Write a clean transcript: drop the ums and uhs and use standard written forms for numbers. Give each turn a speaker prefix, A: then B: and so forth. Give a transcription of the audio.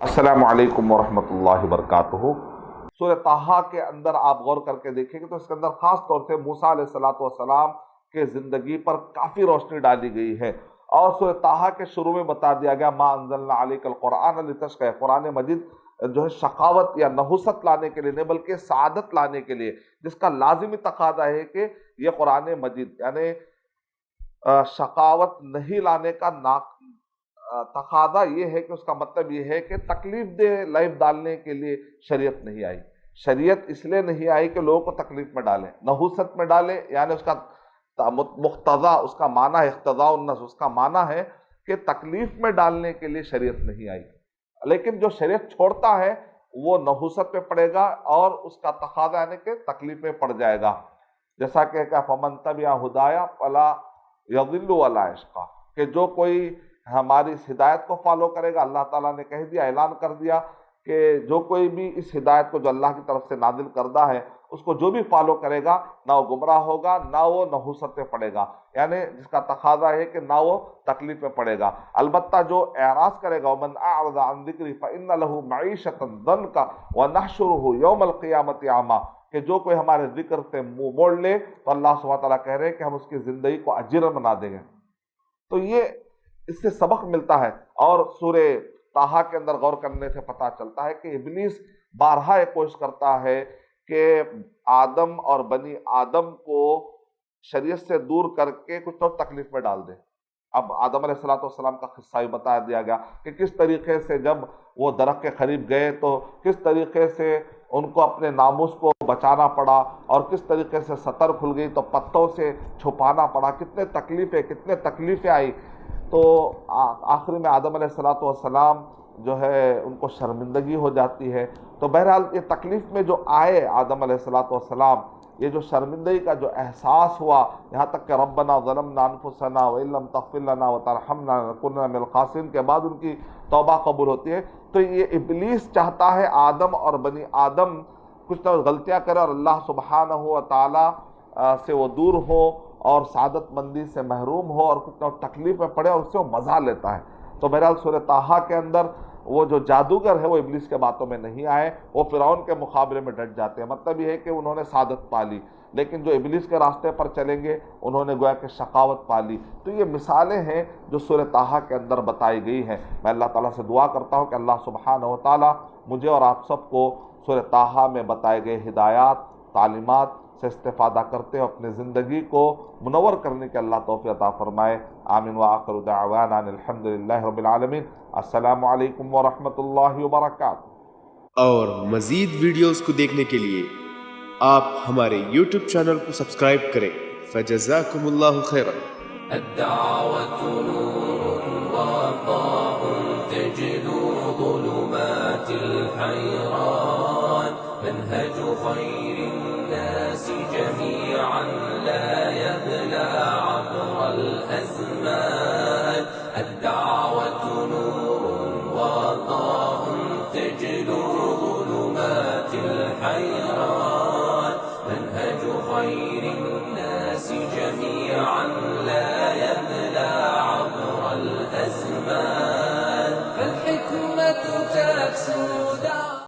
A: السلام علیکم ورحمۃ اللہ وبرکاتہ۔ سورہ طٰہٰ کے اندر آپ غور کر کے دیکھیں گے تو اس کے اندر خاص طور سے موسیٰ علیہ الصلوۃ والسلام کے زندگی پر کافی روشنی ڈالی گئی ہے، اور سورہ طٰہٰ کے شروع میں بتا دیا گیا ما انزلنا علیک القرآن لتشقى، قرآن مجید جو ہے شقاوت یا نحوست لانے کے لیے نہیں بلکہ سعادت لانے کے لیے، جس کا لازمی تقاضا ہے کہ یہ قرآن مجید یعنی شقاوت نہیں لانے کا تقاضا یہ ہے کہ اس کا مطلب یہ ہے کہ تکلیف دہ لائف ڈالنے کے لیے شریعت نہیں آئی۔ شریعت اس لیے نہیں آئی کہ لوگوں کو تکلیف میں ڈالے، نحوست میں ڈالے، یعنی اس کا مقتضا، اس کا معنی ہے اقتضاء النص، اس کا معنی ہے کہ تکلیف میں ڈالنے کے لیے شریعت نہیں آئی۔ لیکن جو شریعت چھوڑتا ہے وہ نحوست پہ پڑے گا اور اس کا تقاضا یعنی کہ تکلیف میں پڑ جائے گا، جیسا کہ فمن تبع ہدایا فلا یضل ولا یشقی، کہ جو کوئی ہماری اس ہدایت کو فالو کرے گا، اللہ تعالیٰ نے کہہ دیا، اعلان کر دیا کہ جو کوئی بھی اس ہدایت کو جو اللہ کی طرف سے نازل کردہ ہے اس کو جو بھی فالو کرے گا نہ وہ گمراہ ہوگا نہ وہ نحوست پہ پڑے گا، یعنی جس کا تقاضا ہے کہ نہ وہ تکلیف میں پڑے گا۔ البتہ جو اعراض کرے گا ومن اعرض عن ذکری فإن له معیشۃ ضنکا ونحشرہ یوم القیامۃ اعمی، کہ جو کوئی ہمارے ذکر سے منہ موڑ لے تو اللہ سبحانہ تعالیٰ کہہ رہے ہیں کہ ہم اس کی زندگی کو اجر بنا دیں گے۔ تو یہ اس سے سبق ملتا ہے، اور سورہ طٰہٰ کے اندر غور کرنے سے پتہ چلتا ہے کہ ابلیس بارہا یہ کوشش کرتا ہے کہ آدم اور بنی آدم کو شریعت سے دور کر کے کچھ تو تکلیف میں ڈال دے۔ اب آدم علیہ الصلوۃ والسلام کا قصہ بھی بتا دیا گیا کہ کس طریقے سے جب وہ درخت کے قریب گئے تو کس طریقے سے ان کو اپنے ناموس کو بچانا پڑا، اور کس طریقے سے سطر کھل گئی تو پتوں سے چھپانا پڑا، کتنے تکلیفیں آئی۔ تو آخر میں آدم علیہ الصلوۃ والسلام جو ہے ان کو شرمندگی ہو جاتی ہے۔ تو بہرحال یہ تکلیف میں جو آئے آدم علیہ الصلوۃ والسلام، یہ جو شرمندگی کا جو احساس ہوا، یہاں تک کہ ربنا ظلمنا انفسنا وان لم تغفر لنا وترحمنا لنکونن من الخاسرین کے بعد ان کی توبہ قبول ہوتی ہے۔ تو یہ ابلیس چاہتا ہے آدم اور بنی آدم کچھ نہ غلطیاں کرے اور اللہ سبحانہ و تعالی سے وہ دور ہو اور سعادت مندی سے محروم ہو اور کچھ نہ تکلیف میں پڑے، اور اس سے وہ مزہ لیتا ہے۔ تو بہرحال سورہ طٰہٰ کے اندر وہ جو جادوگر ہے وہ ابلیس کے باتوں میں نہیں آئے، وہ فرعون کے مقابلے میں ڈٹ جاتے ہیں۔ مطلب یہ ہے کہ انہوں نے سعادت پا لی، لیکن جو ابلیس کے راستے پر چلیں گے انہوں نے گویا کہ شقاوت پا لی۔ تو یہ مثالیں ہیں جو سورہ طٰہٰ کے اندر بتائی گئی ہیں۔ میں اللہ تعالیٰ سے دعا کرتا ہوں کہ اللہ سبحانہ و تعالیٰ مجھے اور آپ سب کو سورہ طٰہٰ میں بتائے گئے ہدایات، تعلیمات سے استفادہ کرتے ہوئے اپنی زندگی کو منور کرنے کے اللہ توفیق عطا فرمائے۔ آمین وآخر دعوانا ان الحمد للہ رب العالمین۔ السلام علیکم ورحمۃ اللہ وبرکاتہ۔
B: اور مزید ویڈیوز کو دیکھنے کے لیے آپ ہمارے یوٹیوب چینل کو سبسکرائب کریں۔ فجزاکم اللہ خیرا۔
C: الدعوة نور وضاء تجلو ظلمات الحيران، منهج خير الناس جميعا لا يبلى عبر الأزمان. الدعوة نور وضاء تجلو ظلمات الحيران، منهج خير الناس جميعا لا يبلى عبر الأزمان. فالحكمة تكسو